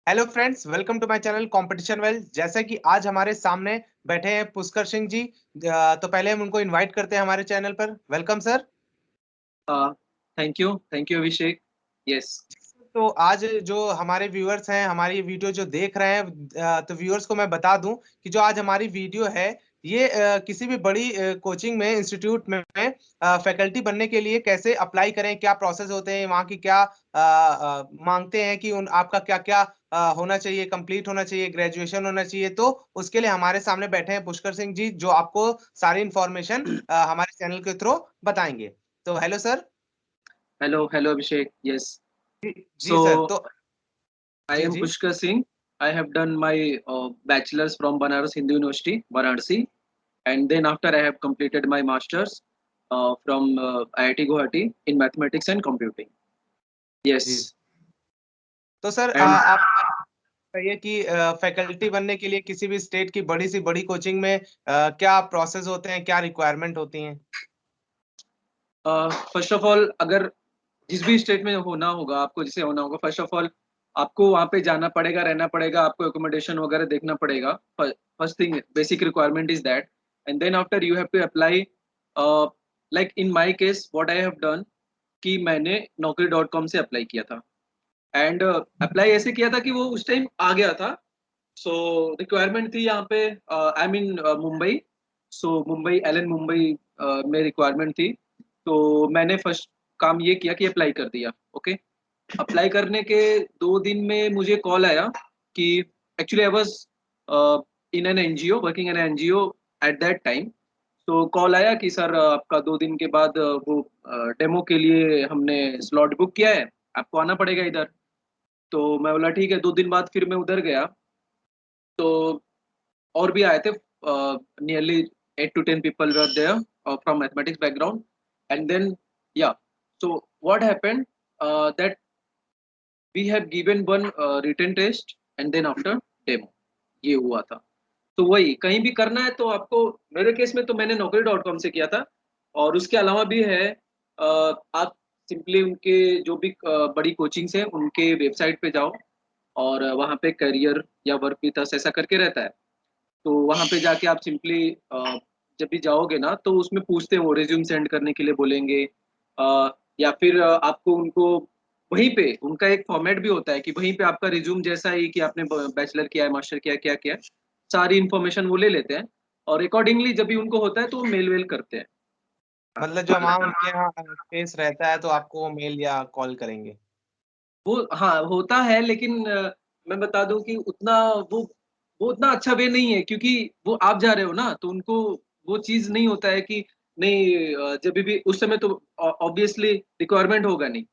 Hello friends, welcome to my channel competition well. जैसे कि आज हमारे सामने बैठे हैं पुष्कर सिंह जी। तो पहले हम उनको इनवाइट करते हैं हमारे चैनल पर। Welcome sir. Thank you Abhishek. Yes. तो आज जो हमारे व्यूअर्स हैं, हमारी वीडियो जो देख रहे हैं, तो व्यूअर्स को मैं बता दूं कि जो आज हमारी वीडियो है ये किसी भी बड़ी कोचिंग में, इंस्टीट्यूट में फैकल्टी बनने के लिए कैसे अप्लाई करें, क्या प्रोसेस होते हैं, वहाँ की क्या मांगते हैं कि उन आपका क्या क्या होना चाहिए, कंप्लीट होना चाहिए, ग्रेजुएशन होना चाहिए। तो उसके लिए हमारे सामने बैठे हैं पुष्कर सिंह जी, जो आपको सारी इंफॉर्मेशन हमारे चैनल के थ्रू बताएंगे। तो hello sir. Hello hello Abhishek. Yes. जी जी सो सर। तो आई जी एम जी Pushkar Singh. I have done my bachelor's from Banaras Hindu University, Varanasi, and then after I have completed my master's from IIT Guwahati in mathematics and computing. Yes. जी। तो sir And आप बताइए कि faculty बनने के लिए किसी भी स्टेट की बड़ी सी बड़ी कोचिंग में क्या प्रोसेस होते हैं, क्या रिक्वायरमेंट होती हैं। फर्स्ट ऑफ ऑल, अगर जिस भी स्टेट में होना होगा आपको, जिसे होना होगा, फर्स्ट ऑफ ऑल आपको वहाँ पे जाना पड़ेगा, रहना पड़ेगा, आपको एकोमोडेशन वगैरह देखना पड़ेगा। First thing, basic requirement is that. And then after you have to apply. Like in my case what I have done, कि मैंने naukri.com से अप्लाई किया था। एंड अप्लाई ऐसे किया था कि वो उस टाइम आ गया था। सो रिक्वायरमेंट थी यहाँ पे, I mean Mumbai. So Mumbai, Allen Mumbai में रिक्वायरमेंट थी। तो मैंने फर्स्ट काम ये किया कि अप्लाई कर दिया। ओके। अप्लाई करने के 2 दिन में मुझे कॉल आया कि actually I was in an NGO, working in NGO at that time. तो कॉल आया कि सर आपका 2 दिन के बाद वो डेमो के लिए हमने स्लॉट बुक किया है, आपको आना पड़ेगा इधर। तो मैं बोला ठीक है। 2 दिन बाद फिर मैं उधर गया। तो और भी आए थे, nearly 8 to 10 people were there from mathematics background. And then yeah, so what happened, that we have given one written test and then after demo, ये हुआ था। तो वही कहीं भी करना है तो आपको, मेरे केस में तो मैंने naukri.com से किया था। और उसके अलावा भी है, आप सिंपली उनके जो भी बड़ी कोचिंग्स हैं उनके वेबसाइट पे जाओ, और वहाँ पे करियर या वर्क विथ अस ऐसा करके रहता है। तो वहां पे जाके आप सिंपली जब भी जाओगे ना तो उसमें पूछते हैं, वो रिज्यूम सेंड करने के लिए बोलेंगे। या फिर आपको उनको वहीं पे उनका एक फॉर्मेट भी होता है कि वहीं पे आपका रिज्यूम जैसा ही, कि आपने बैचलर किया है, मास्टर किया है, क्या किया है, सारी इन्फॉर्मेशन वो ले लेते हैं। और अकॉर्डिंगली जब भी उनको होता है तो वो मेल वेल करते हैं। मतलब जो वहाँ उनके यहाँ केस रहता है तो आपको वो मेल या कॉल करेंगे। वो हाँ होता है, लेकिन मैं बता दूं कि उतना वो वो उतना अच्छा वे नहीं है, क्योंकि वो आप जा रहे हो ना तो उनको वो चीज नहीं होता है कि नहीं, जब भी उस समय तो ऑब्वियसली रिक्वायरमेंट होगा नहीं।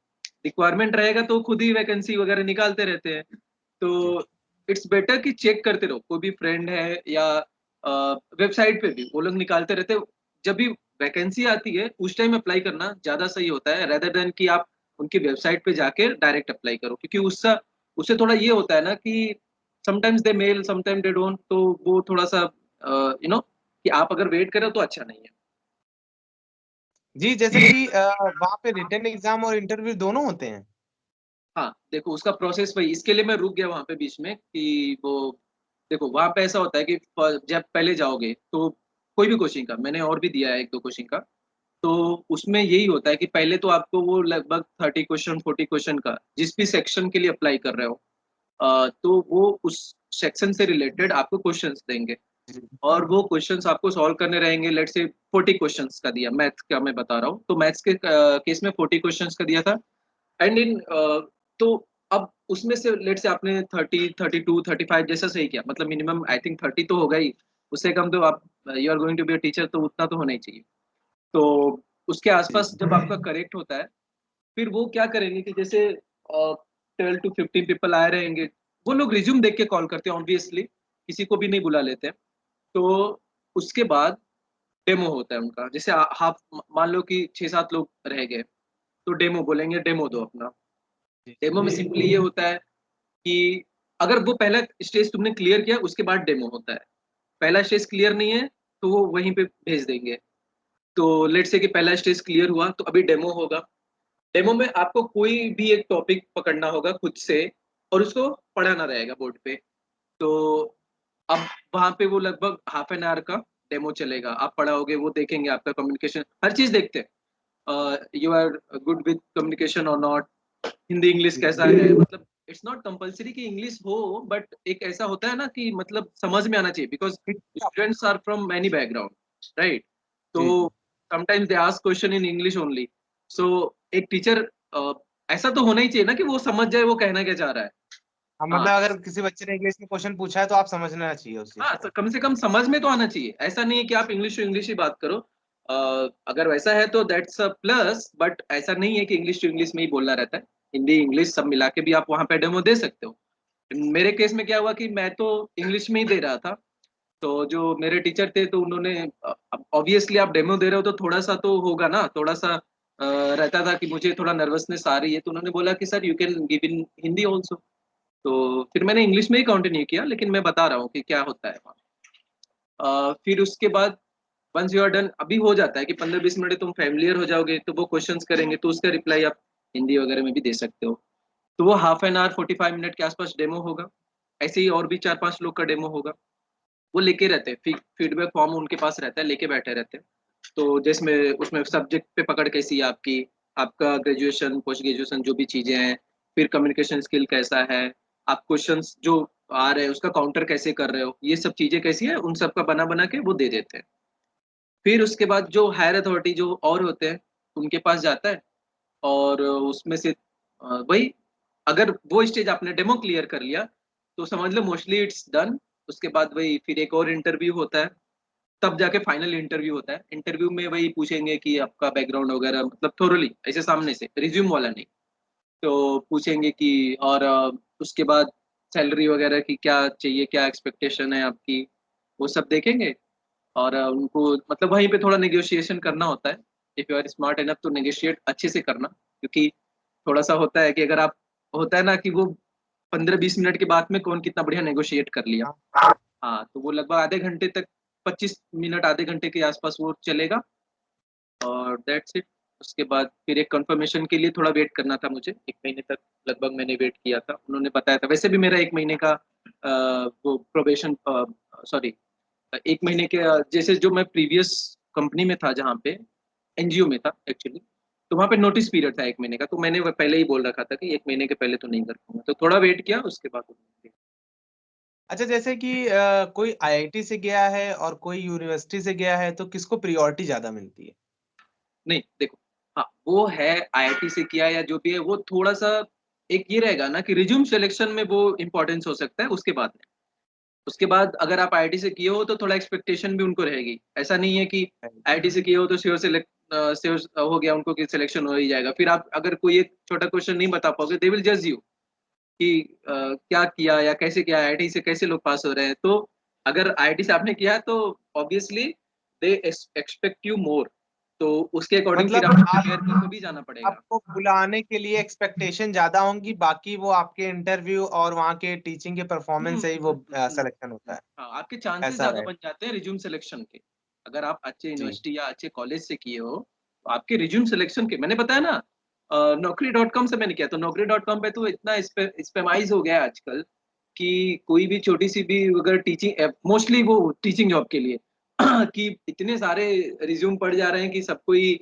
रिक्वायरमेंट रहेगा तो खुद ही वैकेंसी वगैरह निकालते रहते हैं। जी। तो इट्स बेटर कि चेक करते रहो, कोई भी फ्रेंड है या वेबसाइट पे भी वो लोग निकालते रहते हैं। जब भी वैकेंसी आती है उस टाइम अप्लाई करना ज्यादा सही होता है, रेदर देन कि आप उनकी वेबसाइट पे जाके डायरेक्ट अप्लाई करो। क्योंकि उससे उससे थोड़ा ये होता है ना कि sometimes they mail, sometimes they don't, तो वो थोड़ा सा कि आप अगर वेट करो तो अच्छा नहीं है। जी, जैसे कि वहाँ पे रिटन एग्जाम और इंटरव्यू दोनों होते हैं। हाँ देखो, उसका प्रोसेस वही, इसके लिए मैं रुक गया वहां पे बीच में कि वो, देखो वहां पे ऐसा होता है कि जब पहले जाओगे तो कोई भी कोचिंग का, मैंने और भी दिया है 1-2 कोचिंग का, तो उसमें यही होता है कि पहले तो आपको वो लगभग 30 क्वेश्चन, 40 क्वेश्चन का, जिस भी सेक्शन के लिए अप्लाई कर रहे हो, तो वो उस सेक्शन से रिलेटेड आपको क्वेश्चंस देंगे। जी और वो क्वेश्चंस आपको सॉल्व करने रहेंगे। लेट से 40 क्वेश्चंस का दिया, मैथ का मैं बता रहा हूँ, तो मैथ्स के केस में 40 क्वेश्चंस का दिया था। एंड इन तो अब उसमें से लेट से आपने 30, 32, 35 जैसा सही किया, मतलब मिनिमम आई थिंक 30 तो होगा ही। उससे कम तो आप, you are going to be a teacher, तो उतना तो होना ही चाहिए। तो उसके जी आसपास जब आपका करेक्ट होता है, फिर वो क्या करेंगे कि जैसे 12 to 15 पीपल आए रहेंगे, वो लोग रिज्यूम देख के कॉल करते हैं ऑब्वियसली, किसी को भी नहीं बुला लेते हैं। तो उसके बाद डेमो होता है उनका। जैसे हाफ, मान लो कि 6-7 लोग रह गए, तो डेमो बोलेंगे, डेमो दो अपना। जी डेमो में सिंपली ये होता है कि अगर वो पहला स्टेज तुमने क्लियर किया, उसके बाद डेमो होता है। पहला स्टेज क्लियर नहीं है तो वो वहीं पे भेज देंगे। तो लेट से कि पहला स्टेज क्लियर हुआ तो अभी डेमो होगा। डेमो में आपको कोई भी एक टॉपिक पकड़ना होगा खुद से, और उसको पढ़ाना रहेगा बोर्ड पे। तो अब वहाँ पे वो लगभग हाफ एन आवर का डेमो चलेगा, आप पढ़ाओगे, वो देखेंगे आपका कम्युनिकेशन, हर चीज देखते हैं, you are good with communication और नॉट, हिंदी इंग्लिश जी कैसा है, मतलब इट्स नॉट कंपलसरी कि इंग्लिश हो, बट एक ऐसा होता है ना कि मतलब समझ में आना चाहिए, because students are from many background, right? तो जी जी। Sometimes they ask question in English only, so एक टीचर ऐसा तो होना ही चाहिए ना कि वो समझ जाए वो कहना क्या चाह रहा है। हाँ, हाँ, मतलब अगर किसी बच्चे ने इंग्लिश में क्वेश्चन पूछा है तो आप समझना चाहिए उस चीज हाँ, को। कम से कम समझ में तो आना चाहिए, ऐसा नहीं है कि आप इंग्लिश टू इंग्लिश ही बात करो। अगर वैसा है तो दैट्स अ प्लस, बट ऐसा नहीं है कि इंग्लिश टू इंग्लिश में ही बोलना रहता है, हिंदी इंग्लिश सब मिला के भी आप वहाँ पे डेमो दे सकते हो। मेरे केस में क्या हुआ कि मैं तो इंग्लिश में ही दे रहा था, तो जो मेरे टीचर थे तो उन्होंने, ऑब्वियसली आप डेमो दे रहे हो तो थोड़ा सा तो होगा ना, थोड़ा सा रहता था कि मुझे थोड़ा नर्वसनेस आ रही है, तो उन्होंने बोला कि sir you can give in Hindi also. तो फिर मैंने इंग्लिश में ही कंटिन्यू किया, लेकिन मैं बता रहा हूँ कि क्या होता है वहाँ। फिर उसके बाद वंस यू आर डन, अभी हो जाता है कि 15-20 मिनट तुम फैमिलियर हो जाओगे, तो वो क्वेश्चंस करेंगे तो उसका रिप्लाई आप हिंदी वगैरह में भी दे सकते हो। तो वो हाफ एन आवर 45 मिनट के आसपास डेमो होगा। ऐसे ही और भी 4-5 लोग का डेमो होगा, वो लेके रहते हैं, फीडबैक फॉर्म उनके पास रहता है, लेके बैठे रहते हैं। तो जिसमें उसमें सब्जेक्ट पे पकड़ कैसी है आपकी, आपका ग्रेजुएशन पोस्ट ग्रेजुएशन जो भी चीजें हैं, फिर कम्युनिकेशन स्किल कैसा है, आप क्वेश्चंस जो आ रहे हैं उसका काउंटर कैसे कर रहे हो, ये सब चीजें कैसी है, उन सब का बना बना के वो दे देते हैं। फिर उसके बाद जो हायर अथॉरिटी जो और होते हैं उनके पास जाता है, और उसमें से वही, अगर वो स्टेज आपने डेमो क्लियर कर लिया तो समझ लो मोस्टली इट्स डन। उसके बाद वही फिर एक और इंटरव्यू होता है, तब जाके फाइनल इंटरव्यू होता है। इंटरव्यू में वही पूछेंगे कि आपका बैकग्राउंड वगैरह, मतलब थोरली ऐसे सामने से, रिज्यूम वाला नहीं। तो पूछेंगे कि और उसके बाद सैलरी वगैरह की क्या चाहिए, क्या एक्सपेक्टेशन है आपकी, वो सब देखेंगे। और उनको मतलब वहीं पे थोड़ा नेगोशिएशन करना होता है, if you are smart enough तो नेगोशिएट अच्छे से करना, क्योंकि थोड़ा सा होता है कि अगर आप, होता है ना कि वो 15-20 मिनट के बाद में कौन कितना बढ़िया नेगोशिएट कर लिया। हाँ। हाँ, तो वो लगभग आधे घंटे तक, 25 मिनट आधे घंटे के आसपास वो चलेगा, और दैट्स इट। उसके बाद फिर एक कंफर्मेशन के लिए थोड़ा वेट करना था मुझे, 1 महीने तक लगभग मैंने वेट किया था, उन्होंने बताया था। वैसे भी मेरा 1 महीने का वो प्रोबेशन, सॉरी, 1 महीने के जैसे जो मैं प्रीवियस कंपनी में था जहाँ पे, एनजीओ में था एक्चुअली, तो वहाँ पे नोटिस पीरियड था 1 महीने का, तो मैंने वो पहले ही बोल रखा था कि 1 महीने के पहले तो नहीं कर पाऊंगा, तो थोड़ा वेट किया, उसके बाद उन्होंने दिया। अच्छा, जैसे कि कोई आईआईटी से गया है और कोई यूनिवर्सिटी से गया है तो किसको प्रायोरिटी ज्यादा मिलती है? नहीं देखो, हाँ वो है, आईआईटी से किया या जो भी है, वो थोड़ा सा एक ये रहेगा ना कि रिज्यूम सिलेक्शन में वो इम्पोर्टेंस हो सकता है, उसके बाद में। उसके बाद अगर आप आईआईटी से किए हो तो थोड़ा एक्सपेक्टेशन भी उनको रहेगी, ऐसा नहीं है कि आईआईटी से किए हो तो श्योर सिलेक्ट, श्योर हो गया उनको कि सिलेक्शन हो ही जाएगा। फिर आप अगर कोई एक छोटा क्वेश्चन नहीं बता पाओगे, दे विल जज यू कि क्या किया या कैसे किया, आईआईटी से कैसे लोग पास हो रहे हैं। तो अगर आईआईटी से आपने किया है तो obviously they expect you more, तो उसके अकॉर्डिंग फिर मतलब आपको आप प्रिपेयर करके भी जाना पड़ेगा। आपको बुलाने के लिए एक्सपेक्टेशन ज्यादा होंगी, बाकी वो आपके इंटरव्यू और वहाँ के टीचिंग के परफॉर्मेंस से ही वो हम्म। सिलेक्शन होता है। हाँ, आपके चांसेस ऐसा ज्यादा है। बन जाते हैं रिज्यूम सिलेक्शन के। अगर आप अच्छे जी। यूनिवर्सिटी या अच्छे कॉलेज से किए हो तो आपके रिज्यूम सिलेक्शन के, मैंने बताया ना, नौकरी.com से मैंने किया, तो नौकरी.com पे तो इतना स्पेमाइज हो गया है आजकल कि कोई भी छोटी सी भी अगर टीचिंग, मोस्टली वो टीचिंग जॉब के लिए कि इतने सारे रिज्यूम पड़ जा रहे हैं कि सबको ही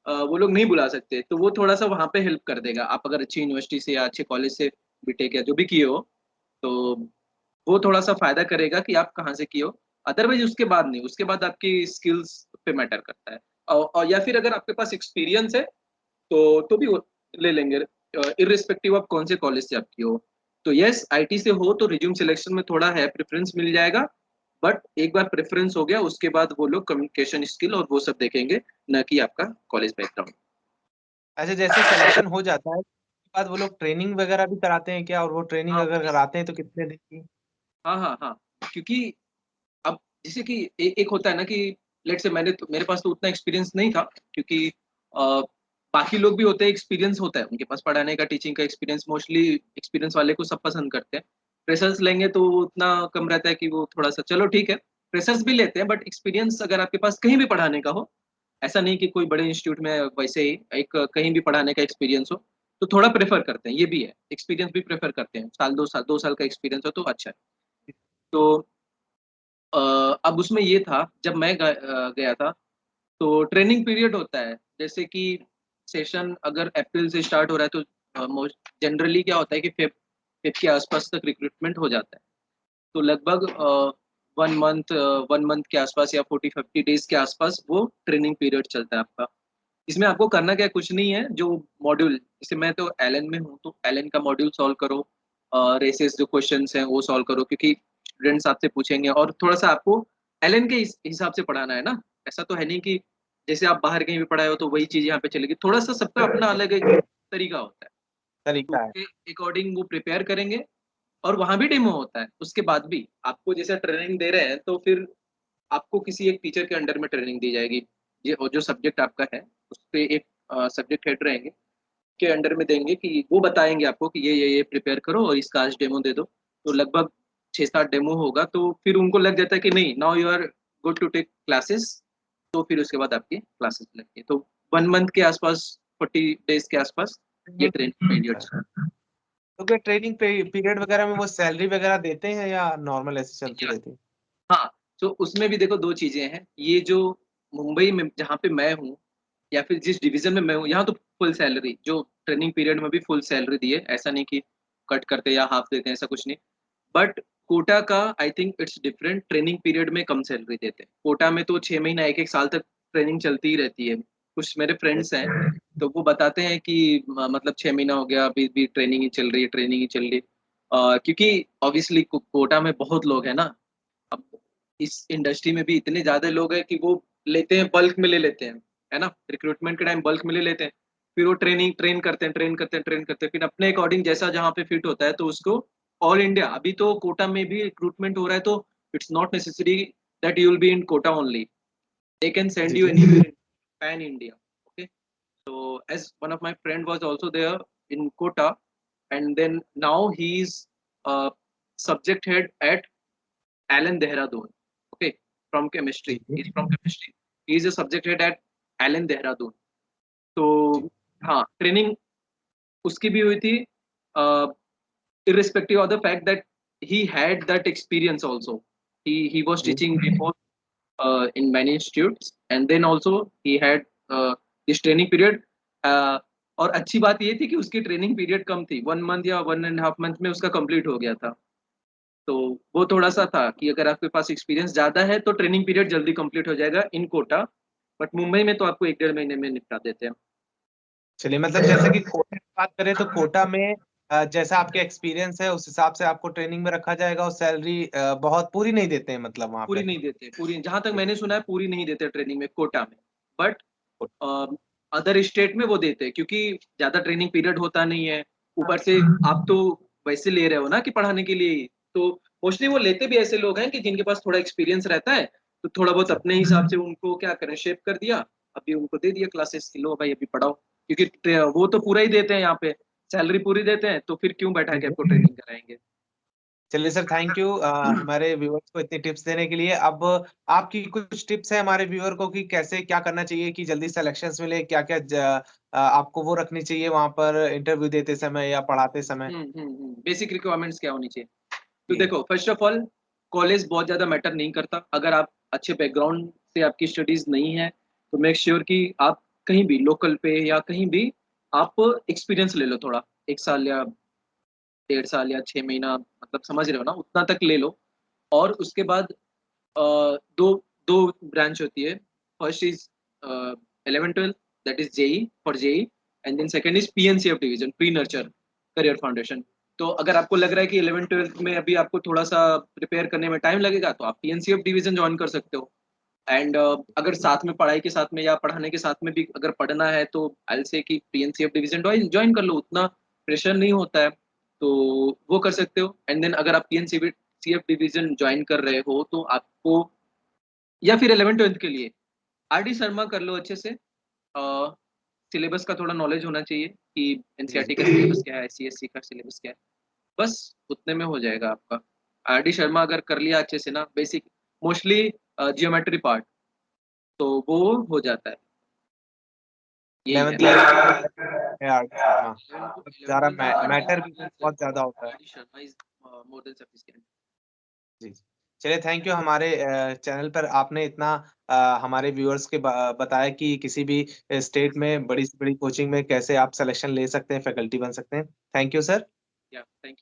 वो लोग नहीं बुला सकते, तो वो थोड़ा सा वहां पे हेल्प कर देगा। आप अगर अच्छी यूनिवर्सिटी से या अच्छे कॉलेज से बीटेक या जो भी किए हो, तो वो थोड़ा सा फायदा करेगा कि आप कहाँ से किए हो। अदरवाइज उसके बाद नहीं, उसके बाद आपकी स्किल्स पे मैटर करता है। और या फिर अगर आपके पास एक्सपीरियंस है तो भी वो ले लेंगे, इरिस्पेक्टिव ऑफ कौन से कॉलेज से आप किए हो। तो यस, आईटी से हो तो रिज्यूम सिलेक्शन में थोड़ा है, प्रेफरेंस मिल जाएगा। बट एक बार प्रेफरेंस हो गया उसके बाद वो लोग कम्युनिकेशन स्किल और वो सब देखेंगे, न कि आपका कॉलेज बैकग्राउंड। अच्छा, जैसे सिलेक्शन हो जाता है उसके बाद वो लोग ट्रेनिंग वगैरह भी कराते हैं क्या, और वो ट्रेनिंग हाँ अगर कराते हैं तो कितने दिन की? हाँ हाँ हाँ, क्योंकि अब जैसे कि एक होता है ना कि लेट से मैंने तो, मेरे पास तो उतना एक्सपीरियंस नहीं था, क्योंकि बाकी लोग भी होते हैं, एक्सपीरियंस होता है उनके पास पढ़ाने का, टीचिंग का एक्सपीरियंस, मोस्टली एक्सपीरियंस वाले को सब पसंद करते हैं। फ्रेशर्स लेंगे तो उतना कम रहता है कि वो थोड़ा सा, चलो ठीक है, फ्रेशर्स भी लेते हैं, बट एक्सपीरियंस अगर आपके पास कहीं भी पढ़ाने का हो, ऐसा नहीं कि कोई बड़े इंस्टीट्यूट में, वैसे ही एक कहीं भी पढ़ाने का एक्सपीरियंस हो, तो थोड़ा प्रेफर करते हैं, ये भी है, एक्सपीरियंस भी प्रेफर करते हैं, साल 2 साल का एक्सपीरियंस हो तो अच्छा है। तो अ, अब उसमें ये था, जब मैं गया था, तो ट्रेनिंग पीरियड होता है, जैसे कि सेशन अगर अप्रैल से स्टार्ट हो रहा है तो जनरली क्या होता है कि फेब फेब के आसपास तक रिक्रूटमेंट हो जाता है। तो लगभग 1 मंथ 1 मंथ के आसपास या 40-50 डेज के आसपास वो ट्रेनिंग पीरियड चलता है आपका। इसमें आपको करना क्या है, कुछ नहीं है, जो मॉड्यूल, जैसे मैं तो एलन में हूँ तो एलन का मॉड्यूल सॉल्व करो, रेसेस जो क्वेश्चंस हैं वो सॉल्व करो, क्योंकि स्टूडेंट्स आपसे पूछेंगे, और थोड़ा सा आपको एलन के हिसाब से पढ़ाना है ना। ऐसा तो है नहीं कि जैसे आप बाहर कहीं भी पढ़ाए हो तो वही चीज यहाँ पे चलेगी, थोड़ा सा सबका अपना अलग एक तरीका होता है। तो तरीका है। उसके अकॉर्डिंग वो प्रिपेयर करेंगे। और वहां भी डेमो होता है, उसके बाद भी आपको जैसे ट्रेनिंग दे रहे हैं तो फिर आपको किसी एक टीचर के अंडर में ट्रेनिंग दी जाएगी। ये और जो सब्जेक्ट आपका है उस पे एक सब्जेक्ट हेड रहेंगे, के अंडर में देंगे कि वो बताएंगे आपको कि ये प्रिपेयर करो और इसका आज डेमो दे दो। तो लगभग 6-7 डेमो होगा, तो फिर उनको लग जाता है कि नहीं, now you are good to take classes. तो फिर उसके बाद आपकी क्लासेस लगती है। तो 1 मंथ के आसपास, 40 डेज के आसपास ये ट्रेनिंग पीरियड। तो क्या ट्रेनिंग पीरियड वगैरह में वो सैलरी वगैरह देते हैं या नॉर्मल ऐसे चलती रहती है? हाँ, तो उसमें भी देखो दो चीजें हैं। ये जो मुंबई में जहाँ पे मैं हूँ, या फिर जिस डिवीजन में मैं हूँ, यहाँ तो फुल सैलरी, जो ट्रेनिंग पीरियड में भी फुल सैलरी दी है, ऐसा नहीं कि कट करते या हाफ देते हैं, ऐसा कुछ नहीं। बट कोटा का I think it's different, training period में कम सैलरी देते हैं। कोटा में तो 6 महीना 1-1 साल तक ट्रेनिंग चलती ही रहती है। कुछ मेरे फ्रेंड्स हैं तो वो बताते हैं कि मतलब 6 महीना हो गया, अभी भी ट्रेनिंग ही चल रही है, ट्रेनिंग ही चल रही है। क्योंकि ऑब्वियसली कोटा में बहुत लोग हैं ना। अब इस इंडस्ट्री में भी इतने ज्यादा लोग हैं कि वो लेते हैं, बल्क में ले लेते हैं, है ना, रिक्रूटमेंट के टाइम बल्क में ले लेते हैं। फिर वो ट्रेन करते हैं, ट्रेन करते हैं, फिर अपने अकॉर्डिंग जैसा जहाँ पे फिट होता है तो उसको ऑल इंडिया, अभी तो कोटा में भी रिक्रूटमेंट हो रहा है, तो it's not necessary that you will be in Kota only, they can send जी यू जी। Anywhere in pan India. Okay, so as one of my friend was also there in Kota, and then now he is uh, subject head at Alan Dehradun. Okay, from जी chemistry. जी। He's from chemistry. He is a subject head at Alan Dehradun. तो जी हाँ, training उसकी भी हुई थी, irrespective of the fact that he had that experience also. He was ji. teaching before in many institutes, and then also he had this training period. Uh, और अच्छी बात ये थी कि उसकी ट्रेनिंग पीरियड कम थी, 1 मंथ या 1.5 मंथ में उसका कंप्लीट हो गया था। तो वो थोड़ा सा था कि अगर आपके पास एक्सपीरियंस ज्यादा है तो ट्रेनिंग पीरियड जल्दी कंप्लीट हो जाएगा इन कोटा। बट मुंबई में तो आपको 1-1.5 महीने में निपटा देते हैं। चलिए, मतलब जैसे कि कोटा की बात करें तो कोटा में जैसा आपके एक्सपीरियंस है उस हिसाब से आपको ट्रेनिंग में रखा जाएगा, और सैलरी बहुत पूरी नहीं देते हैं मतलब वहां पूरी पे। नहीं देते, पूरी जहां तक मैंने सुना है पूरी नहीं देते ट्रेनिंग में कोटा में। बट अदर स्टेट में वो देते हैं, क्योंकि ज्यादा ट्रेनिंग पीरियड होता नहीं है। ऊपर से आप तो वैसे ले रहे हो ना कि पढ़ाने के लिए ही, तो मोस्टली वो लेते भी ऐसे लोग हैं कि जिनके पास थोड़ा एक्सपीरियंस रहता है, तो थोड़ा बहुत जी अपने हिसाब से उनको क्या करें, शेप कर दिया, अभी उनको दे दिया क्लासेस की, लो भाई अभी पढ़ाओ। क्योंकि वो तो पूरा ही देते हैं यहाँ पे, सैलरी पूरी देते हैं, तो फिर क्यों बैठा जी के जी। आपको ट्रेनिंग कराएंगे। चलिए सर, थैंक यू हमारे व्यूअर्स को इतनी टिप्स देने के लिए। अब आपकी कुछ टिप्स है हमारे व्यूअर को कि कैसे क्या करना चाहिए कि जल्दी सिलेक्शंस मिले, क्या क्या आपको वो रखनी चाहिए वहां पर इंटरव्यू देते समय या पढ़ाते समय? बेसिक रिक्वायरमेंट्स क्या होनी चाहिए? तो जी देखो, फर्स्ट ऑफ ऑल, कॉलेज बहुत ज़्यादा मैटर नहीं करता। अगर आप अच्छे बैकग्राउंड से आपकी स्टडीज़ नहीं है तो मेक श्योर कि आप कहीं भी लोकल पे या कहीं भी आप एक्सपीरियंस ले लो थोड़ा, 1 साल या 1.5 साल या 6 महीना, मतलब समझ रहे हो ना, उतना तक ले लो। और उसके बाद दो दो ब्रांच होती है। First is 11-12, that is JEE for JEE, and then second is PNCF division, pre nurture career foundation. तो अगर आपको लग रहा है कि 11-12 में अभी आपको थोड़ा सा प्रिपेयर करने में टाइम लगेगा तो आप पीएनसीएफ डिवीजन ज्वाइन कर सकते हो। एंड अगर साथ में पढ़ाई के साथ में या पढ़ाने के साथ में भी अगर पढ़ना है तो आई से कि पीएनसीएफ डिवीजन ज्वाइन कर लो, उतना प्रेशर नहीं होता है, तो वो कर सकते हो। एंड देन अगर आप पीएनसीएफ डिवीजन ज्वाइन कर रहे हो तो आपको, या फिर 11-12 के लिए आरडी शर्मा कर लो अच्छे से। सिलेबस का थोड़ा नॉलेज होना चाहिए कि जी एनसीईआरटी जी। का सिलेबस क्या है, एससीएससी का सिलेबस क्या है, बस उतने में हो जाएगा आपका। आरडी शर्मा अगर कर लिया अच्छे से ना, बेसिक मोस्टली जियोमेट्री पार्ट, तो वो हो जाता है। यही 11th है। 12th यार, हाँ, 11 ज़्यादा 12 में मैटर भी तो बहुत ज़्यादा होता है। Study Sharma is more than sufficient. जी, जी। चलिए, थैंक यू हमारे चैनल पर आपने इतना हमारे व्यूअर्स के बताया कि किसी भी स्टेट में बड़ी से बड़ी कोचिंग में कैसे आप सिलेक्शन ले सकते हैं, फैकल्टी बन सकते हैं। Thank you sir. या थैंक यू।